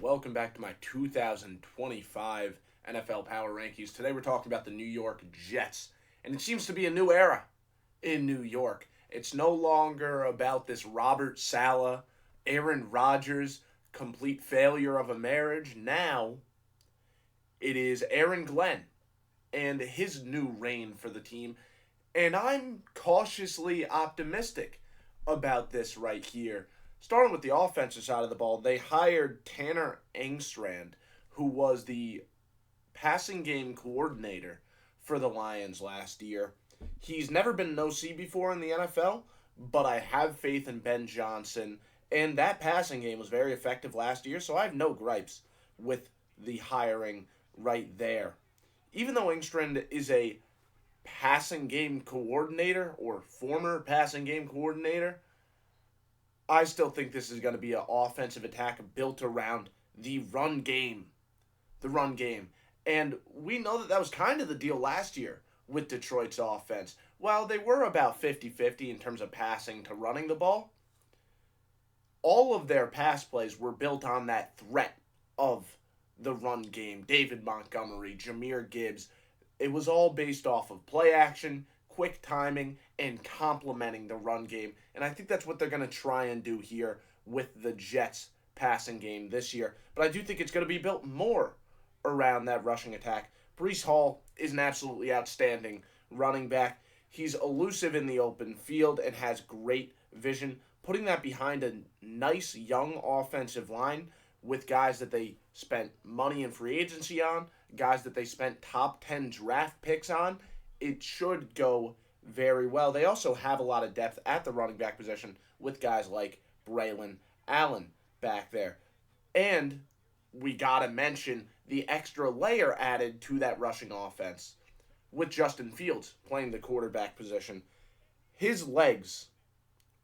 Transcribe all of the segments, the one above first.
Welcome back to my 2025 NFL Power Rankings. Today we're talking about the New York Jets, and it seems to be a new era in New York. It's no longer about this Robert Saleh, Aaron Rodgers complete failure of a marriage. Now it is Aaron Glenn and his new reign for the team, and I'm cautiously optimistic about this right here. Starting with the offensive side of the ball, they hired Tanner Engstrand, who was the passing game coordinator for the Lions last year. He's never been an OC before in the NFL, but I have faith in Ben Johnson, and that passing game was very effective last year, so I have no gripes with the hiring right there. Even though Engstrand is a passing game coordinator or former passing game coordinator, I still think this is going to be an offensive attack built around the run game. The run game. And we know that was kind of the deal last year with Detroit's offense. While they were about 50-50 in terms of passing to running the ball, all of their pass plays were built on that threat of the run game. David Montgomery, Jahmyr Gibbs. It was all based off of play action, quick timing, and complementing the run game. And I think that's what they're going to try and do here with the Jets passing game this year. But I do think it's going to be built more around that rushing attack. Breece Hall is an absolutely outstanding running back. He's elusive in the open field and has great vision. Putting that behind a nice young offensive line with guys that they spent money in free agency on, guys that they spent top 10 draft picks on, it should go very well. They also have a lot of depth at the running back position with guys like Braylon Allen back there. And we got to mention the extra layer added to that rushing offense with Justin Fields playing the quarterback position. His legs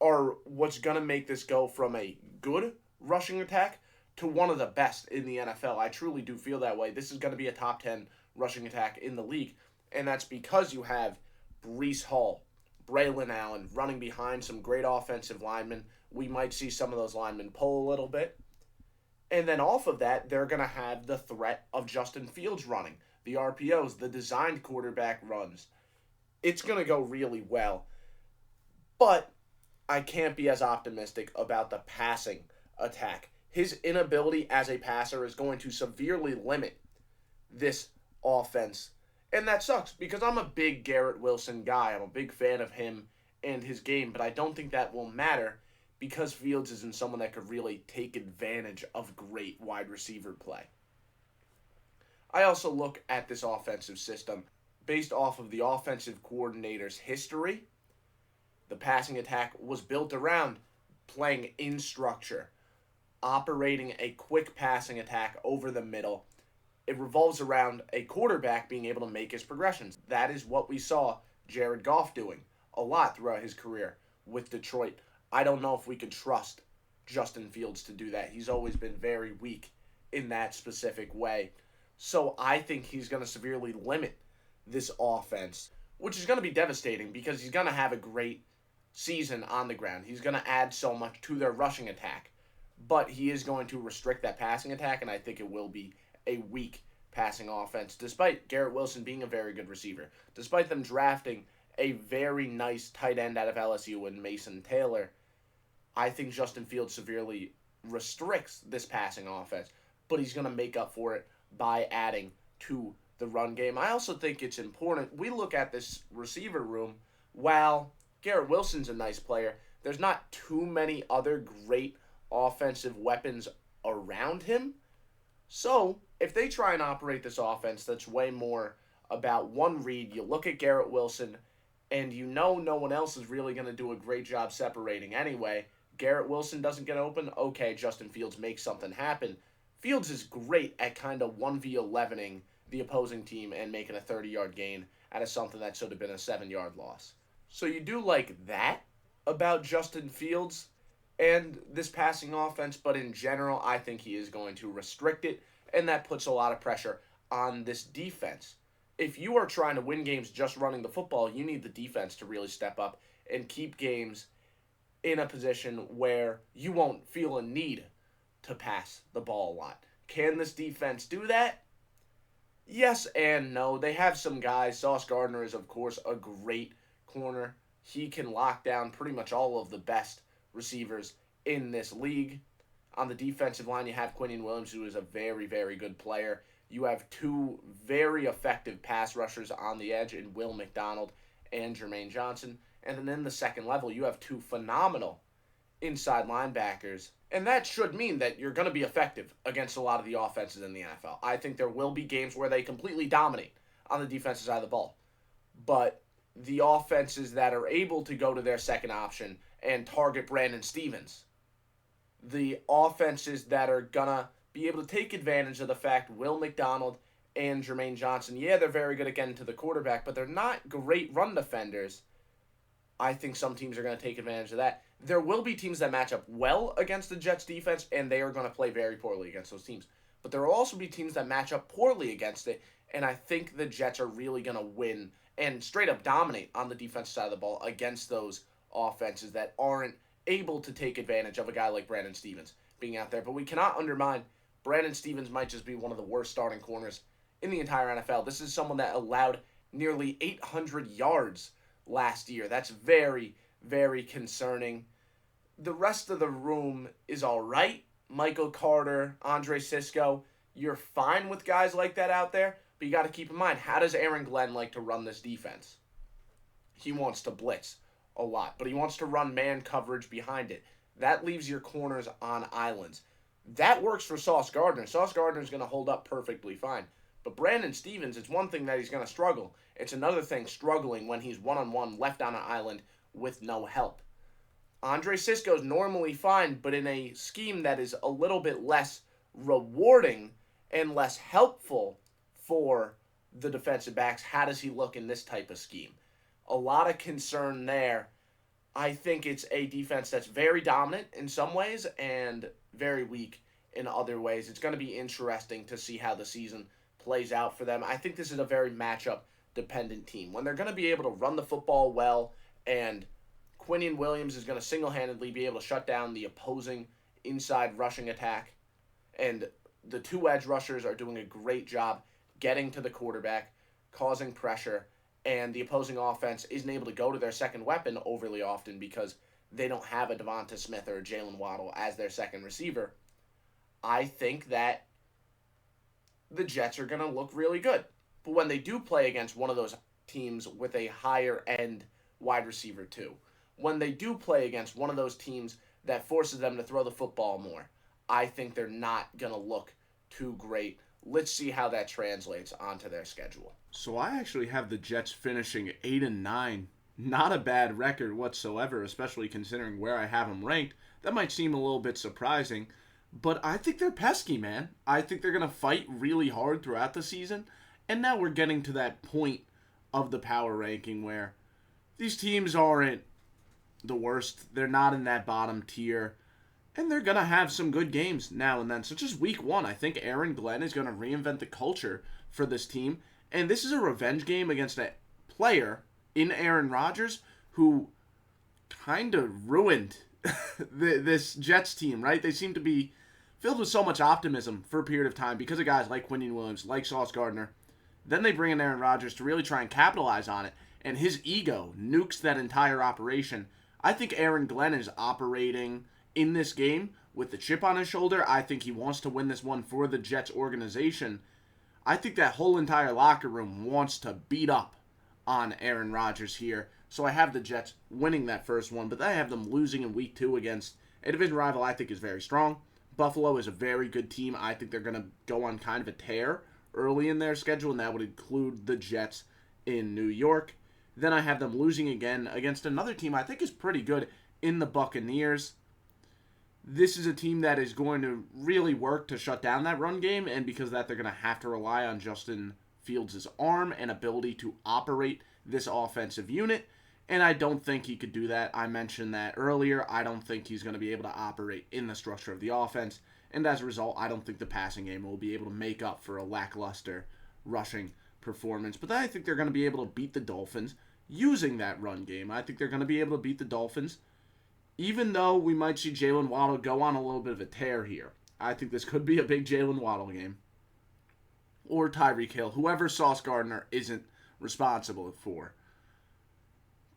are what's going to make this go from a good rushing attack to one of the best in the NFL. I truly do feel that way. This is going to be a top 10 rushing attack in the league, and that's because you have Breece Hall, Braylon Allen running behind some great offensive linemen. We might see some of those linemen pull a little bit. And then off of that, they're going to have the threat of Justin Fields running, the RPOs, the designed quarterback runs. It's going to go really well. But I can't be as optimistic about the passing attack. His inability as a passer is going to severely limit this offense. And that sucks because I'm a big Garrett Wilson guy. I'm a big fan of him and his game, but I don't think that will matter because Fields isn't someone that could really take advantage of great wide receiver play. I also look at this offensive system based off of the offensive coordinator's history. The passing attack was built around playing in structure, operating a quick passing attack over the middle. It revolves around a quarterback being able to make his progressions. That is what we saw Jared Goff doing a lot throughout his career with Detroit. I don't know if we can trust Justin Fields to do that. He's always been very weak in that specific way. So I think he's going to severely limit this offense, which is going to be devastating because he's going to have a great season on the ground. He's going to add so much to their rushing attack, but he is going to restrict that passing attack, and I think it will be a weak passing offense, despite Garrett Wilson being a very good receiver, despite them drafting a very nice tight end out of LSU in Mason Taylor. I think Justin Fields severely restricts this passing offense, but he's going to make up for it by adding to the run game. I also think it's important. We look at this receiver room. While Garrett Wilson's a nice player, there's not too many other great offensive weapons around him. So, if they try and operate this offense that's way more about one read, you look at Garrett Wilson, and you know no one else is really going to do a great job separating anyway. Garrett Wilson doesn't get open. Okay, Justin Fields makes something happen. Fields is great at kind of 1v11ing the opposing team and making a 30-yard gain out of something that should have been a 7-yard loss. So you do like that about Justin Fields and this passing offense, but in general, I think he is going to restrict it, and that puts a lot of pressure on this defense. If you are trying to win games just running the football, you need the defense to really step up and keep games in a position where you won't feel a need to pass the ball a lot. Can this defense do that? Yes and no. They have some guys. Sauce Gardner is, of course, a great corner. He can lock down pretty much all of the best receivers in this league. On the defensive line, you have Quinnen Williams, who is a very, very good player. You have two very effective pass rushers on the edge in Will McDonald and Jermaine Johnson. And then in the second level, you have two phenomenal inside linebackers. And that should mean that you're going to be effective against a lot of the offenses in the NFL. I think there will be games where they completely dominate on the defensive side of the ball. But the offenses that are able to go to their second option and target Brandon Stephens, the offenses that are going to be able to take advantage of the fact Will McDonald and Jermaine Johnson, yeah, they're very good at getting to the quarterback, but they're not great run defenders. I think some teams are going to take advantage of that. There will be teams that match up well against the Jets defense, and they are going to play very poorly against those teams. But there will also be teams that match up poorly against it, and I think the Jets are really going to win and straight up dominate on the defensive side of the ball against those offenses that aren't able to take advantage of a guy like Brandon Stephens being out there. But we cannot undermine Brandon Stephens might just be one of the worst starting corners in the entire NFL. This is someone that allowed nearly 800 yards last year. That's very, very concerning. The rest of the room is all right. Michael Carter, Andre Cisco, you're fine with guys like that out there, but you got to keep in mind, how does Aaron Glenn like to run this defense? He wants to blitz a lot, but he wants to run man coverage behind it. That leaves your corners on islands. That works for Sauce Gardner. Sauce Gardner is going to hold up perfectly fine. But Brandon Stephens, it's one thing that he's going to struggle. It's another thing struggling when he's one-on-one left on an island with no help. Andre Cisco is normally fine, but in a scheme that is a little bit less rewarding and less helpful for the defensive backs, how does he look in this type of scheme? A lot of concern there. I think it's a defense that's very dominant in some ways and very weak in other ways. It's going to be interesting to see how the season plays out for them. I think this is a very matchup-dependent team. When they're going to be able to run the football well and Quinnen Williams is going to single-handedly be able to shut down the opposing inside rushing attack, and the two edge rushers are doing a great job getting to the quarterback, causing pressure, and the opposing offense isn't able to go to their second weapon overly often because they don't have a Devonta Smith or a Jalen Waddle as their second receiver. I think that the Jets are going to look really good. But when they do play against one of those teams with a higher-end wide receiver too, when they do play against one of those teams that forces them to throw the football more, I think they're not going to look too great. Let's see how that translates onto their schedule. So I actually have the Jets finishing 8-9. Not a bad record whatsoever, especially considering where I have them ranked. That might seem a little bit surprising, but I think they're pesky, man. I think they're going to fight really hard throughout the season, and now we're getting to that point of the power ranking where these teams aren't the worst. They're not in that bottom tier. And they're going to have some good games now and then, such as week 1. I think Aaron Glenn is going to reinvent the culture for this team. And this is a revenge game against a player in Aaron Rodgers who kind of ruined this Jets team, right? They seem to be filled with so much optimism for a period of time because of guys like Quinnen Williams, like Sauce Gardner. Then they bring in Aaron Rodgers to really try and capitalize on it. And his ego nukes that entire operation. I think Aaron Glenn is operating in this game with the chip on his shoulder. I think he wants to win this one for the Jets organization. I think that whole entire locker room wants to beat up on Aaron Rodgers here. So I have the Jets winning that first one, but I have them losing in week 2 against a division rival I think is very strong. Buffalo is a very good team. I think they're going to go on kind of a tear early in their schedule, and that would include the Jets in New York. Then I have them losing again against another team I think is pretty good in the Buccaneers. This is a team that is going to really work to shut down that run game, and because of that, they're going to have to rely on Justin Fields' arm and ability to operate this offensive unit, and I don't think he could do that. I mentioned that earlier. I don't think he's going to be able to operate in the structure of the offense, and as a result, I don't think the passing game will be able to make up for a lackluster rushing performance. But then I think they're going to be able to beat the Dolphins using that run game. I think they're going to be able to beat the Dolphins even though we might see Jalen Waddle go on a little bit of a tear here. I think this could be a big Jalen Waddle game. Or Tyreek Hill, whoever Sauce Gardner isn't responsible for.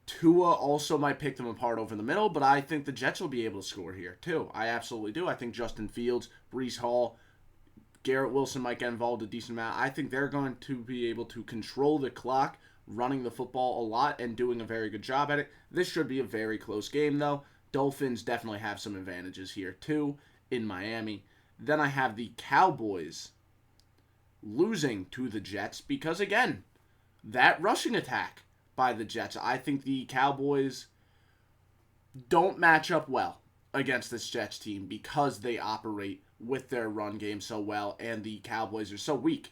Tua also might pick them apart over the middle, but I think the Jets will be able to score here, too. I absolutely do. I think Justin Fields, Breece Hall, Garrett Wilson might get involved a decent amount. I think they're going to be able to control the clock, running the football a lot, and doing a very good job at it. This should be a very close game, though. Dolphins definitely have some advantages here, too, in Miami. Then I have the Cowboys losing to the Jets because, again, that rushing attack by the Jets. I think the Cowboys don't match up well against this Jets team because they operate with their run game so well, and the Cowboys are so weak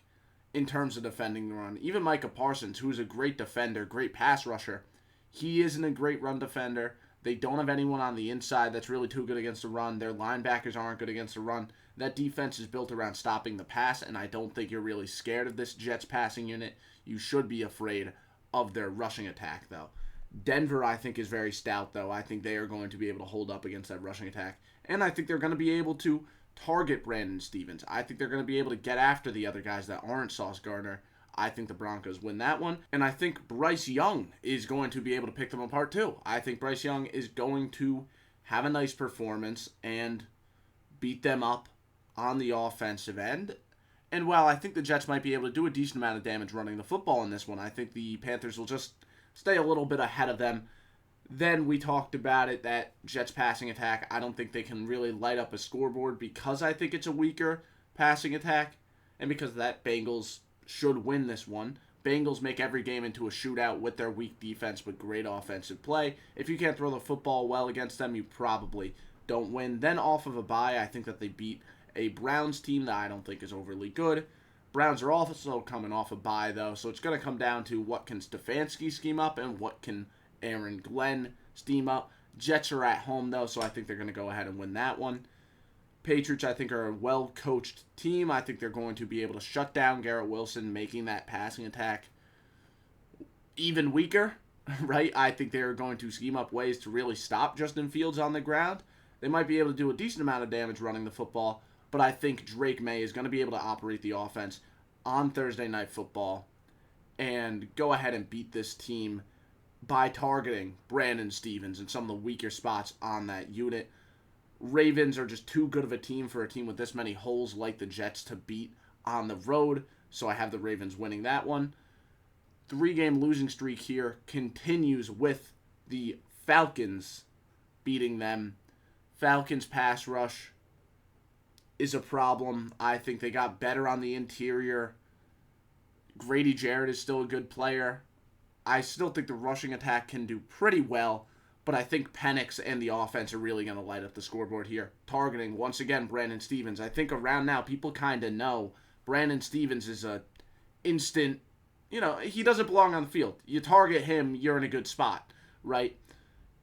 in terms of defending the run. Even Micah Parsons, who's a great defender, great pass rusher, he isn't a great run defender. They don't have anyone on the inside that's really too good against the run. Their linebackers aren't good against the run. That defense is built around stopping the pass, and I don't think you're really scared of this Jets passing unit. You should be afraid of their rushing attack, though. Denver, I think, is very stout, though. I think they are going to be able to hold up against that rushing attack. And I think they're going to be able to target Brandon Stephens. I think they're going to be able to get after the other guys that aren't Sauce Gardner. I think the Broncos win that one. And I think Bryce Young is going to be able to pick them apart, too. I think Bryce Young is going to have a nice performance and beat them up on the offensive end. And while I think the Jets might be able to do a decent amount of damage running the football in this one, I think the Panthers will just stay a little bit ahead of them. Then we talked about it, that Jets passing attack, I don't think they can really light up a scoreboard because I think it's a weaker passing attack. And because of that, Bengals should win this one. Bengals make every game into a shootout with their weak defense but great offensive play. If you can't throw the football well against them, you probably don't win. Then off of a bye, I think that they beat a Browns team that I don't think is overly good. Browns are also coming off a bye, though, so it's going to come down to what can Stefanski scheme up and what can Aaron Glenn scheme up. Jets are at home, though, so I think they're going to go ahead and win that one. Patriots, I think, are a well-coached team. I think they're going to be able to shut down Garrett Wilson, making that passing attack even weaker, right? I think they're going to scheme up ways to really stop Justin Fields on the ground. They might be able to do a decent amount of damage running the football, but I think Drake May is going to be able to operate the offense on Thursday Night Football and go ahead and beat this team by targeting Brandon Stephens and some of the weaker spots on that unit. Ravens are just too good of a team for a team with this many holes like the Jets to beat on the road, so I have the Ravens winning that one. 3-game losing streak here continues with the Falcons beating them. Falcons pass rush is a problem. I think they got better on the interior. Grady Jarrett is still a good player. I still think the rushing attack can do pretty well, but I think Penix and the offense are really going to light up the scoreboard here. Targeting, once again, Brandon Stephens. I think around now, people kind of know Brandon Stephens is a instant, he doesn't belong on the field. You target him, you're in a good spot, right?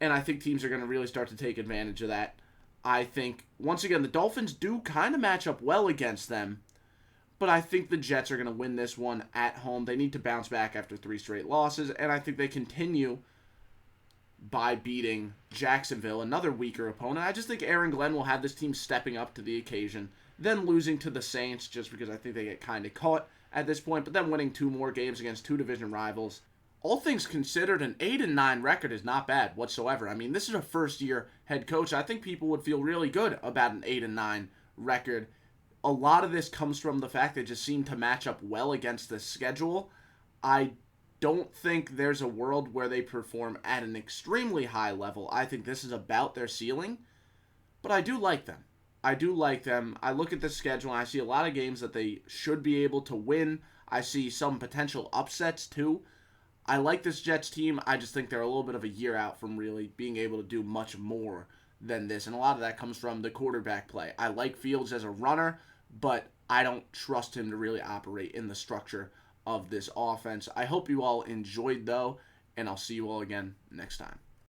And I think teams are going to really start to take advantage of that. I think, once again, the Dolphins do kind of match up well against them, but I think the Jets are going to win this one at home. They need to bounce back after 3 straight losses, and I think they continue by beating Jacksonville, another weaker opponent. I just think Aaron Glenn will have this team stepping up to the occasion, then losing to the Saints just because I think they get kind of caught at this point, but then winning 2 more games against 2 division rivals. All things considered, an 8-9 record is not bad whatsoever. I mean, this is a first-year head coach. I think people would feel really good about an 8-9 record. A lot of this comes from the fact they just seem to match up well against the schedule. I don't think there's a world where they perform at an extremely high level. I think this is about their ceiling, but I do like them. I look at the schedule, and I see a lot of games that they should be able to win. I see some potential upsets, too. I like this Jets team. I just think they're a little bit of a year out from really being able to do much more than this. And a lot of that comes from the quarterback play. I like Fields as a runner, but I don't trust him to really operate in the structure of this offense. I hope you all enjoyed, though, and I'll see you all again next time.